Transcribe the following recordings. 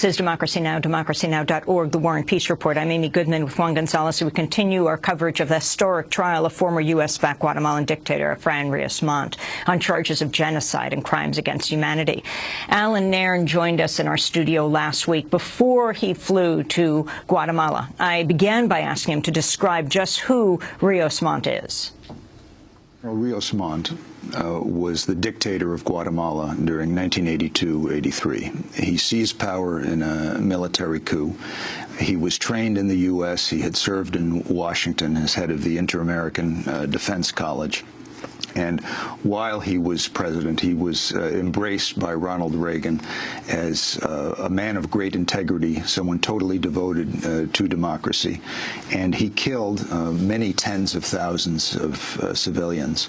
This is Democracy Now!, democracynow.org, The War and Peace Report. I'm Amy Goodman with Juan Gonzalez. We continue our coverage of the historic trial of former U.S.-backed Guatemalan dictator Fran Rios-Montt on charges of genocide and crimes against humanity. Allan Nairn joined us in our studio last week before he flew to Guatemala. I began by asking him to describe just who Rios-Montt is. Well, Rios-Montt was the dictator of Guatemala during 1982-83. He seized power in a military coup. He was trained in the U.S. He had served in Washington as head of the Inter-American Defense College. And while he was president, he was embraced by Ronald Reagan as a man of great integrity, someone totally devoted to democracy. And he killed many tens of thousands of civilians,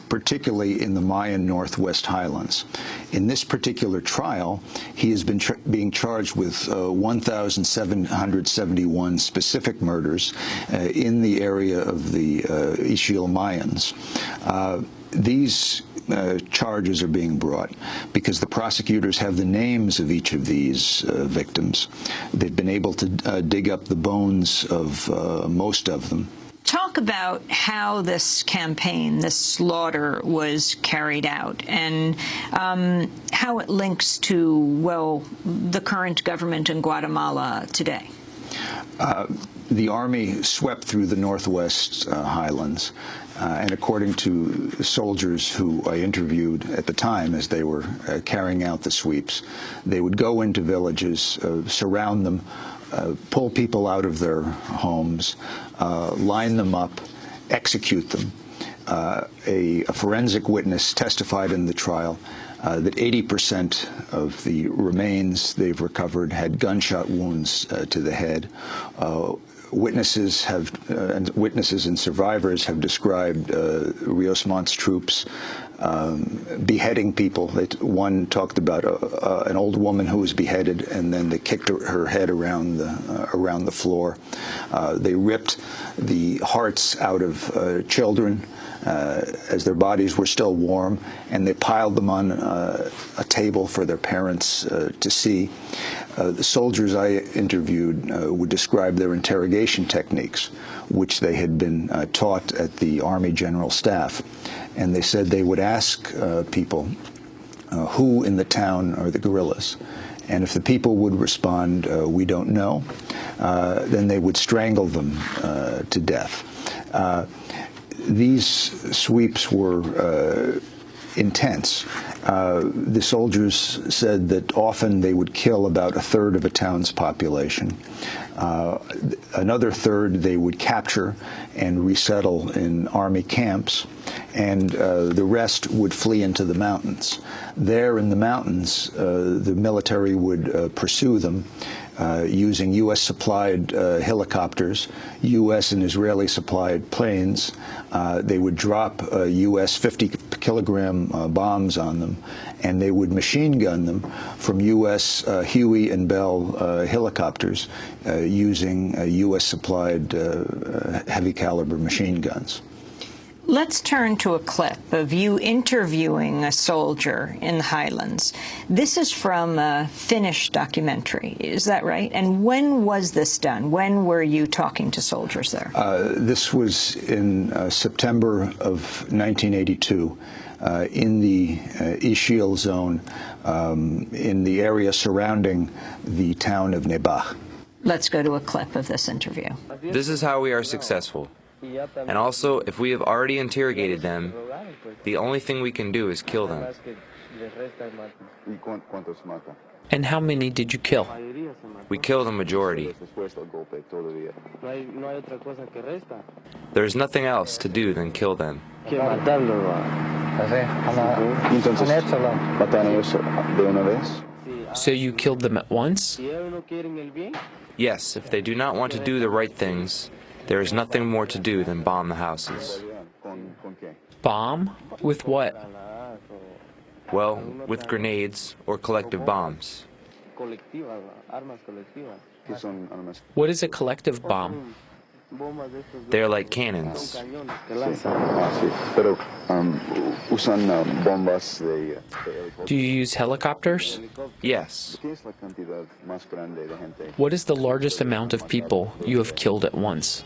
particularly in the Mayan Northwest Highlands. In this particular trial, he has been being charged with 1,771 specific murders in the area of the Ixil Mayans. These charges are being brought because the prosecutors have the names of each of these victims. They've been able to dig up the bones of most of them. Talk about how this campaign, this slaughter, was carried out and how it links to, well, the current government in Guatemala today. The army swept through the Northwest Highlands, and according to soldiers who I interviewed at the time as they were carrying out the sweeps, they would go into villages, surround them, pull people out of their homes, line them up, execute them. A forensic witness testified in the trial that 80% of the remains they've recovered had gunshot wounds to the head. Witnesses and survivors have described Rios-Montt's troops beheading people. One talked about an old woman who was beheaded, and then they kicked her head around the floor. They ripped the hearts out of children as their bodies were still warm, and they piled them on a table for their parents to see. The soldiers I interviewed would describe their interrogation techniques, which they had been taught at the Army General Staff. And they said they would ask people who in the town are the guerrillas. And if the people would respond, we don't know, then they would strangle them to death. These sweeps were intense. The soldiers said that often they would kill about a third of a town's population. Another third they would capture and resettle in army camps, and the rest would flee into the mountains. There in the mountains, the military would pursue them using U.S.-supplied helicopters, U.S. and Israeli-supplied planes. They would drop U.S. 50-kilogram bombs on them, and they would machine gun them from U.S. Huey and Bell helicopters using U.S.-supplied heavy-caliber machine guns. Let's turn to a clip of you interviewing a soldier in the Highlands. This is from a Finnish documentary, is that right? And when was this done? When were you talking to soldiers there? This was in September of 1982 in the Ixil zone, in the area surrounding the town of Nebach. Let's go to a clip of this interview. This is how we are successful. And also, if we have already interrogated them, the only thing we can do is kill them. And how many did you kill? We killed a majority. There's nothing else to do than kill them. So you killed them at once? Yes, if they do not want to do the right things, there is nothing more to do than bomb the houses. Bomb? With what? Well, with grenades or collective bombs. What is a collective bomb? They're like cannons. Do you use helicopters? Yes. What is the largest amount of people you have killed at once?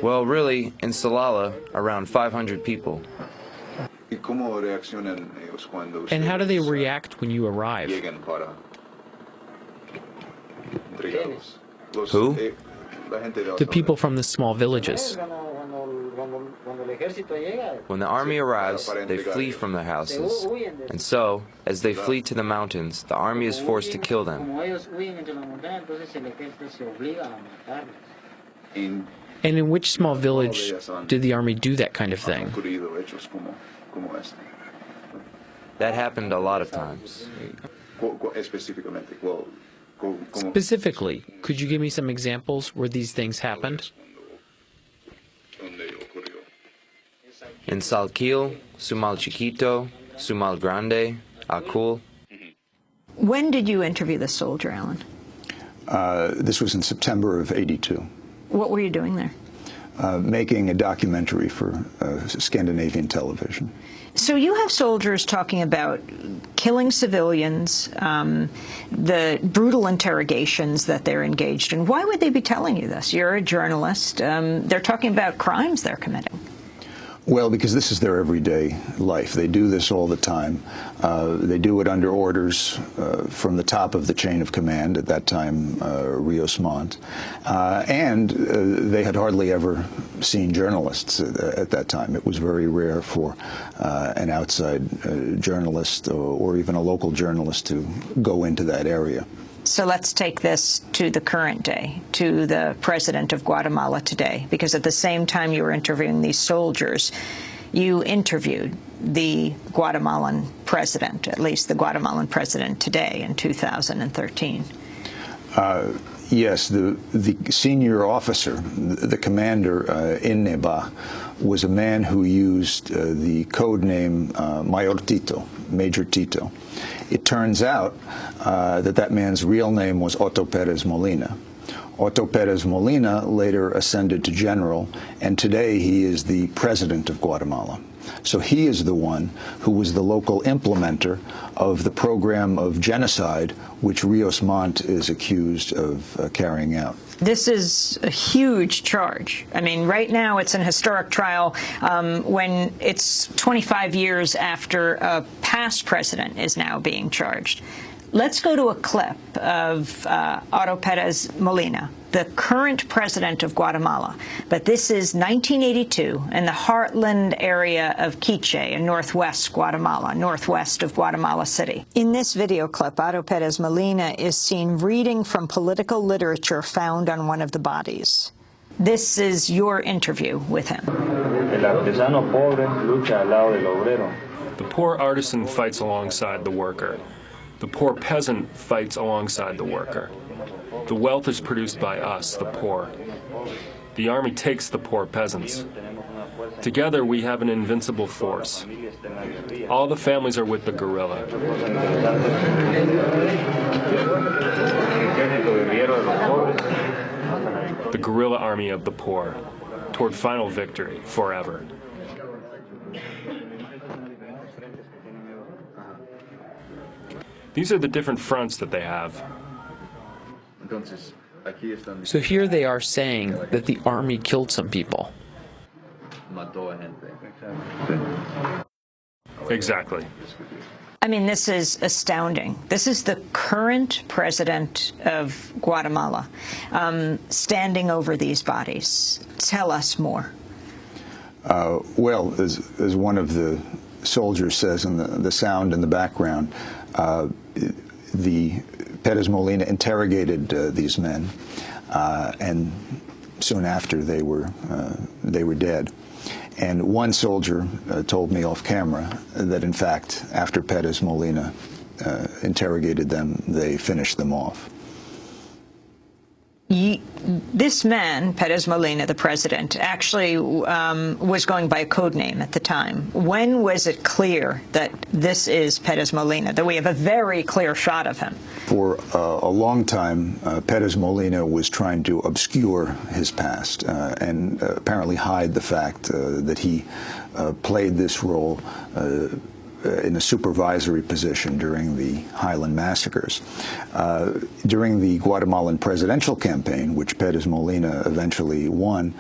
Well, really, in Salala, around 500 people. And how do they react when you arrive? Who? The people from the small villages. When the army arrives, they flee from their houses. And so, as they flee to the mountains, the army is forced to kill them. And in which small village did the army do that kind of thing? That happened a lot of times. Specifically, could you give me some examples where these things happened? In Salquil, Sumal Chiquito, Sumal Grande, Acul. When did you interview this soldier, Allan? This was in September of '82. What were you doing there? Making a documentary for Scandinavian television. So you have soldiers talking about killing civilians, the brutal interrogations that they're engaged in. Why would they be telling you this? You're a journalist. They're talking about crimes they're committing. Well, because this is their everyday life. They do this all the time. They do it under orders from the top of the chain of command, at that time Rios Montt. And they had hardly ever seen journalists at that time. It was very rare for an outside journalist or even a local journalist to go into that area. So let's take this to the current day, to the president of Guatemala today, because at the same time you were interviewing these soldiers, you interviewed the Guatemalan president, at least the Guatemalan president today in 2013. Yes, the senior officer, the commander in Neba, was a man who used the code name Mayor Tito, Major Tito. It turns out that man's real name was Otto Perez Molina. Otto Perez Molina later ascended to general, and today he is the president of Guatemala. So he is the one who was the local implementer of the program of genocide which Rios Montt is accused of carrying out. This is a huge charge. I mean, right now it's an historic trial when it's 25 years after a past president is now being charged. Let's go to a clip of Otto Perez Molina, the current president of Guatemala. But this is 1982 in the heartland area of Quiche in northwest Guatemala, northwest of Guatemala City. In this video clip, Otto Perez Molina is seen reading from political literature found on one of the bodies. This is your interview with him. The poor artisan fights alongside the worker. The poor peasant fights alongside the worker. The wealth is produced by us, the poor. The army takes the poor peasants. Together we have an invincible force. All the families are with the guerrilla. The guerrilla army of the poor, toward final victory, forever. These are the different fronts that they have. So here they are saying that the army killed some people. Exactly. I mean, this is astounding. This is the current president of Guatemala standing over these bodies. Tell us more. Well, as one of the soldiers says in the sound in the background, the Perez Molina interrogated these men, and soon after they were dead. And one soldier told me off camera that, in fact, after Perez Molina interrogated them, they finished them off. This man, Perez Molina, the president, actually was going by a code name at the time. When was it clear that this is Perez Molina, that we have a very clear shot of him? For a long time, Perez Molina was trying to obscure his past and apparently hide the fact that he played this role in a supervisory position during the Highland Massacres. During the Guatemalan presidential campaign, which Perez Molina eventually won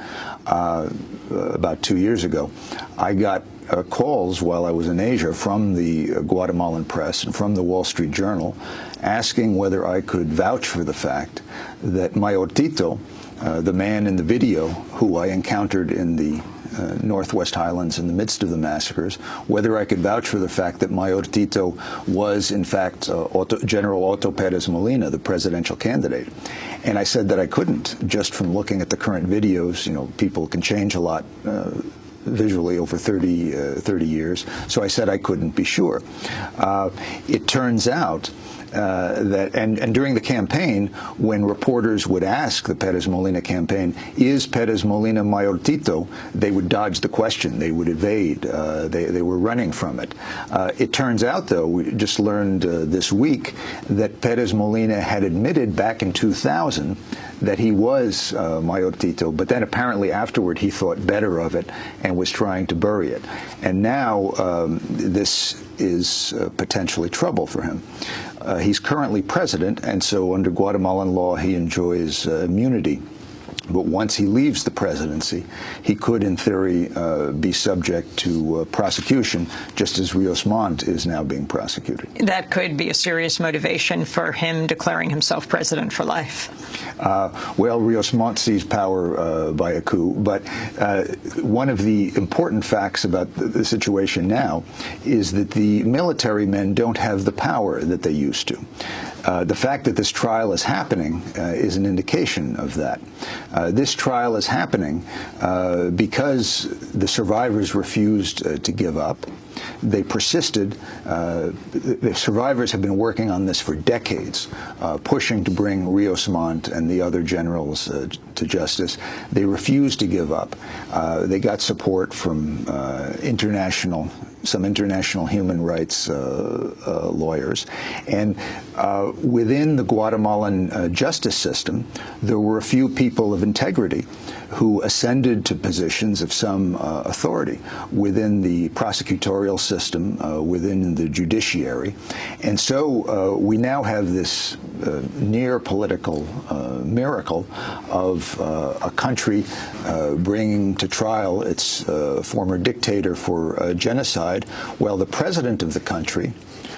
about 2 years ago, I got calls while I was in Asia from the Guatemalan press and from the Wall Street Journal asking whether I could vouch for the fact that Mayor Tito, the man in the video who I encountered in the Northwest Highlands in the midst of the massacres, whether I could vouch for the fact that Mayor Tito was, in fact, General Otto Perez Molina, the presidential candidate. And I said that I couldn't, just from looking at the current videos. You know, people can change a lot visually over 30 years. So I said I couldn't be sure. It turns out and during the campaign, when reporters would ask the Perez Molina campaign, is Perez Molina Mayor Tito, they would dodge the question. They would evade. They were running from it. It turns out, though, we just learned this week that Perez Molina had admitted back in 2000 that he was Mayor Tito, but then apparently afterward he thought better of it and was trying to bury it. And now this is potentially trouble for him. He's currently president, and so under Guatemalan law he enjoys immunity. But once he leaves the presidency, he could, in theory, be subject to prosecution, just as Rios Montt is now being prosecuted. That could be a serious motivation for him declaring himself president for life. Well, Rios Montt seized power by a coup, but one of the important facts about the situation now is that the military men don't have the power that they used to. The fact that this trial is happening is an indication of that. This trial is happening because the survivors refused to give up. They persisted. The survivors have been working on this for decades, pushing to bring Rios Montt and the other generals to justice. They refused to give up. They got support from some international human rights lawyers. And within the Guatemalan justice system, there were a few people of integrity who ascended to positions of some authority within the prosecutorial system, within the judiciary. And so we now have this near political miracle of a country bringing to trial its former dictator for genocide, while the president of the country,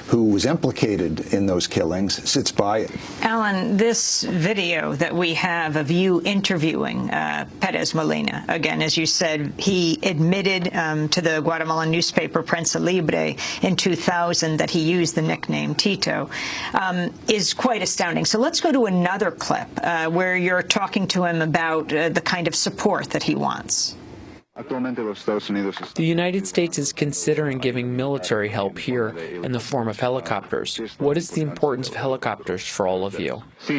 who was implicated in those killings, sits by it. Allan, this video that we have of you interviewing Perez Molina, again, as you said, he admitted to the Guatemalan newspaper Prensa Libre in 2000 that he used the nickname Tito, is quite astounding. So let's go to another clip where you're talking to him about the kind of support that he wants. The United States is considering giving military help here in the form of helicopters. What is the importance of helicopters for all of you? A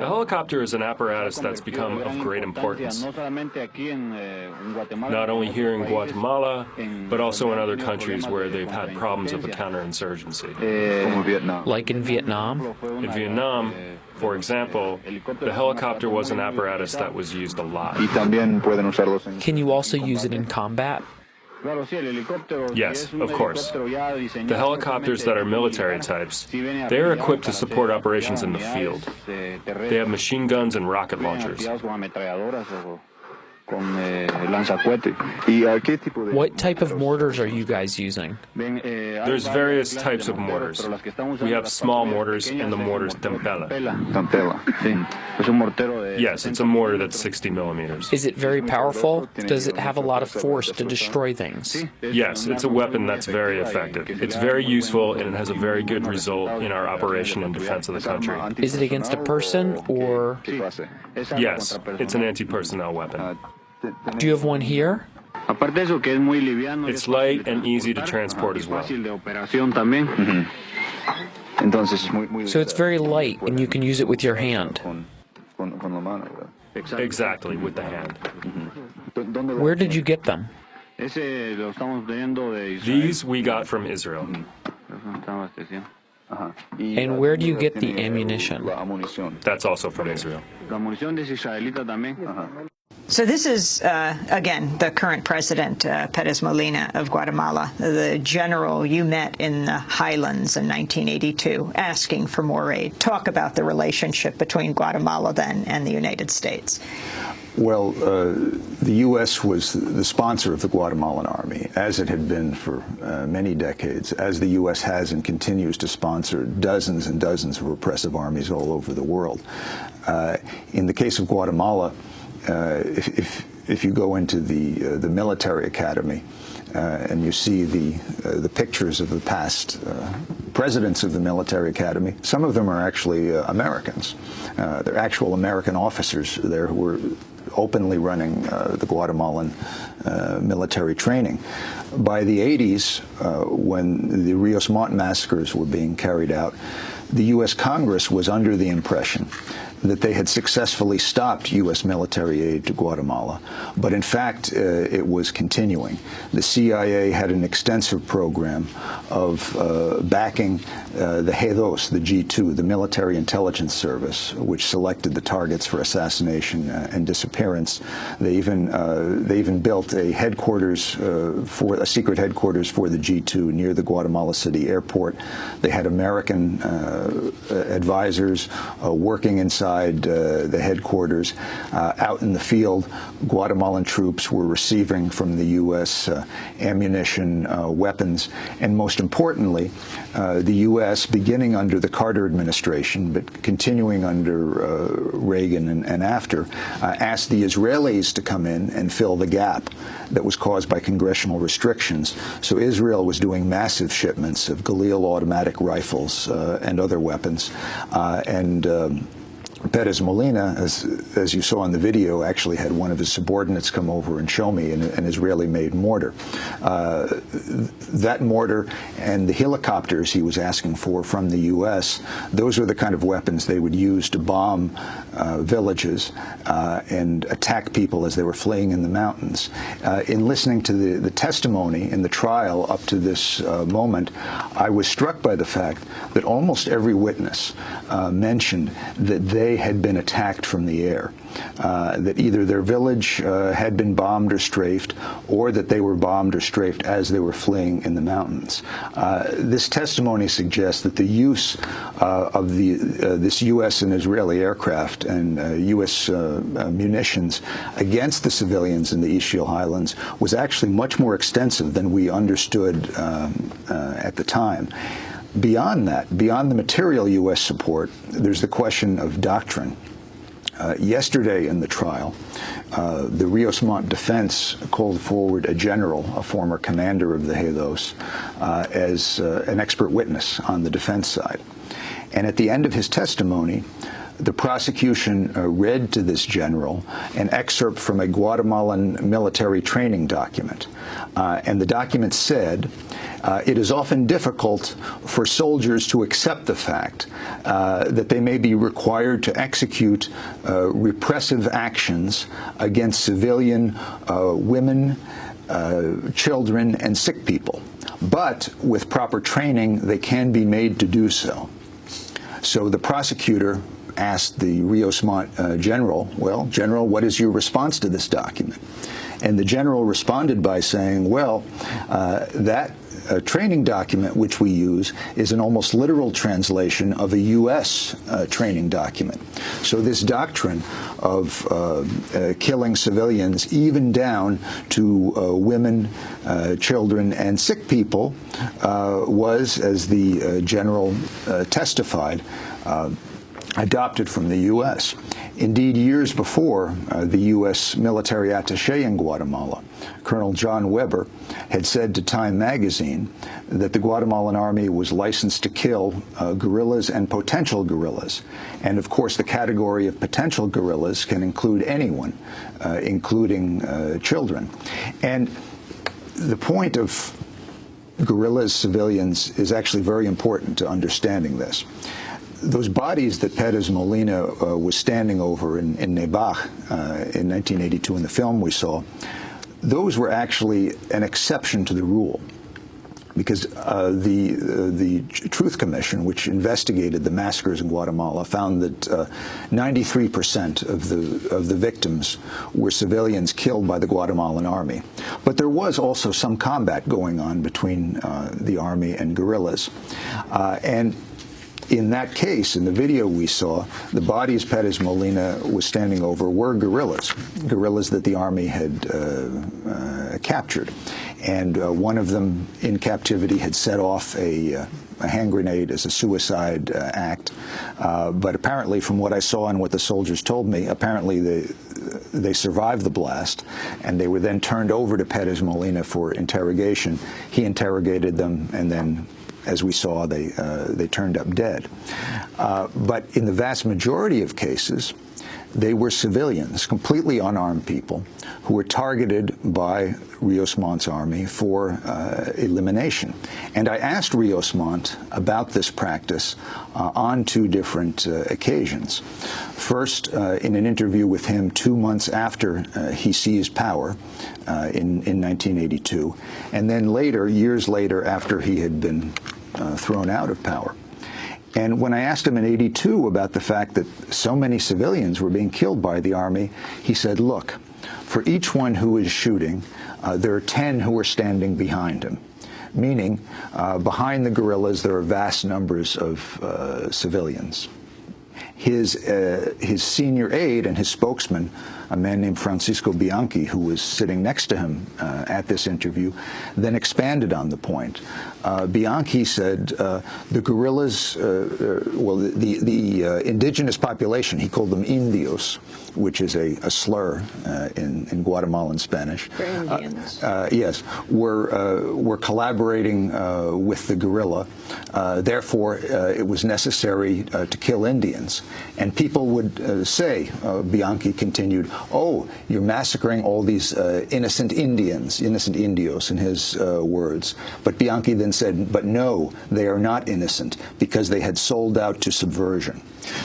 helicopter is an apparatus that's become of great importance, not only here in Guatemala, but also in other countries where they've had problems of a counterinsurgency. Like in Vietnam? In Vietnam, for example, the helicopter was an apparatus that was used a lot. Can you also use it in combat? Yes, of course. The helicopters that are military types, they are equipped to support operations in the field. They have machine guns and rocket launchers. What type of mortars are you guys using? There's various types of mortars. We have small mortars and the mortar's Tempela. Yes, it's a mortar that's 60 millimeters. Is it very powerful? Does it have a lot of force to destroy things? Yes, it's a weapon that's very effective. It's very useful and it has a very good result in our operation and defense of the country. Is it against a person or? Yes, it's an anti-personnel weapon. Do you have one here? It's light and easy to transport as well. So it's very light, and you can use it with your hand. Exactly, with the hand. Where did you get them? These we got from Israel. And where do you get the ammunition? That's also from Israel. So this is, again, the current president, Pérez Molina of Guatemala, the general you met in the highlands in 1982, asking for more aid. Talk about the relationship between Guatemala then and the United States. Well, the U.S. was the sponsor of the Guatemalan Army, as it had been for many decades, as the U.S. has and continues to sponsor dozens and dozens of repressive armies all over the world. In the case of Guatemala, if you go into the military academy and you see the pictures of the past presidents of the military academy, some of them are actually Americans. They're actual American officers there who were openly running the Guatemalan military training. By the 80s, when the Rios Montt massacres were being carried out, the U.S. Congress was under the impression that they had successfully stopped U.S. military aid to Guatemala. But in fact, it was continuing. The CIA had an extensive program of backing the G2, the G2, the military intelligence service, which selected the targets for assassination and disappearance. They even built a headquarters a secret headquarters for the G2 near the Guatemala City airport. They had American advisors working inside the headquarters. Out in the field, Guatemalan troops were receiving from the U.S. Ammunition, weapons, and most importantly, the U.S., beginning under the Carter administration, but continuing under Reagan and after, asked the Israelis to come in and fill the gap that was caused by congressional restrictions. So Israel was doing massive shipments of Galil automatic rifles and other weapons. Pérez Molina, as you saw in the video, actually had one of his subordinates come over and show me an Israeli-made mortar. That mortar and the helicopters he was asking for from the U.S., those are the kind of weapons they would use to bomb villages and attack people as they were fleeing in the mountains. In listening to the testimony in the trial up to this moment, I was struck by the fact that almost every witness mentioned that they had been attacked from the air, that either their village had been bombed or strafed, or that they were bombed or strafed as they were fleeing in the mountains. This testimony suggests that the use of this U.S. and Israeli aircraft and U.S. munitions against the civilians in the East Shield Highlands was actually much more extensive than we understood at the time. Beyond that, beyond the material U.S. support, there's the question of doctrine. Yesterday in the trial, the Rios Montt defense called forward a general, a former commander of the G2, as an expert witness on the defense side. And at the end of his testimony, the prosecution read to this general an excerpt from a Guatemalan military training document. And the document said, it is often difficult for soldiers to accept the fact that they may be required to execute repressive actions against civilian women, children, and sick people. But with proper training, they can be made to do so. So the prosecutor asked the Rios Montt general, well, General, what is your response to this document? And the general responded by saying, well, that training document which we use is an almost literal translation of a U.S. Training document. So this doctrine of killing civilians, even down to women, children, and sick people, was, as the general testified, adopted from the U.S. Indeed, years before, the U.S. military attaché in Guatemala, Colonel John Weber, had said to Time magazine that the Guatemalan army was licensed to kill guerrillas and potential guerrillas. And of course, the category of potential guerrillas can include anyone, including children. And the point of guerrillas, civilians, is actually very important to understanding this. Those bodies that Pérez Molina was standing over in Nebach in 1982 in the film we saw, those were actually an exception to the rule, because the Truth Commission, which investigated the massacres in Guatemala, found that 93% of the victims were civilians killed by the Guatemalan army. But there was also some combat going on between the army and guerrillas. And in that case, in the video we saw, the bodies Pérez Molina was standing over were guerrillas that the army had captured. And one of them in captivity had set off a hand grenade as a suicide act. But apparently, from what I saw and what the soldiers told me, apparently they survived the blast, and they were then turned over to Pérez Molina for interrogation. He interrogated them, and then, as we saw, they turned up dead. But in the vast majority of cases, they were civilians, completely unarmed people, who were targeted by Rios Mont's army for elimination. And I asked Rios Montt about this practice on two different occasions. First, in an interview with him 2 months after he seized power in 1982, and then later, years later, after he had been thrown out of power. And when I asked him in '82 about the fact that so many civilians were being killed by the army, he said, look, for each one who is shooting, there are 10 who are standing behind him. Meaning, behind the guerrillas, there are vast numbers of civilians. His senior aide and his spokesman, a man named Francisco Bianchi, who was sitting next to him at this interview, then expanded on the point. Bianchi said the guerrillas, well, the indigenous population, he called them indios, which is a slur in Guatemalan Spanish. For Indians. Yes, were collaborating with the guerrilla. Therefore, it was necessary to kill Indians. And people would say, Bianchi continued, oh, you're massacring all these innocent Indians, innocent indios, in his words. But Bianchi then said, but no, they are not innocent, because they had sold out to subversion.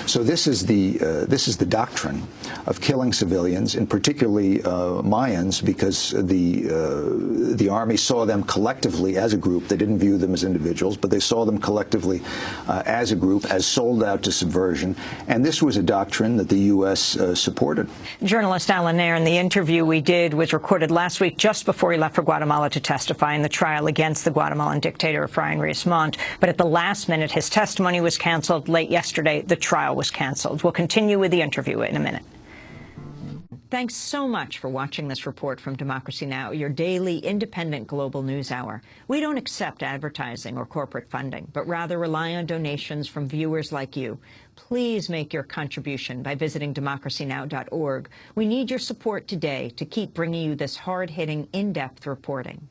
So this is the doctrine of killing civilians, and particularly Mayans, because the army saw them collectively as a group. They didn't view them as individuals, but they saw them collectively as a group, as sold out to subversion. And this was a doctrine that the U.S. supported. Journalist Allan Nairn, the interview we did was recorded last week just before he left for Guatemala to testify in the trial against the Guatemalan dictator Efrain Rios Montt. But at the last minute, his testimony was canceled. Late yesterday, the trial was canceled. We'll continue with the interview in a minute. Thanks so much for watching this report from Democracy Now!, your daily independent global news hour. We don't accept advertising or corporate funding, but rather rely on donations from viewers like you. Please make your contribution by visiting democracynow.org. We need your support today to keep bringing you this hard-hitting, in-depth reporting.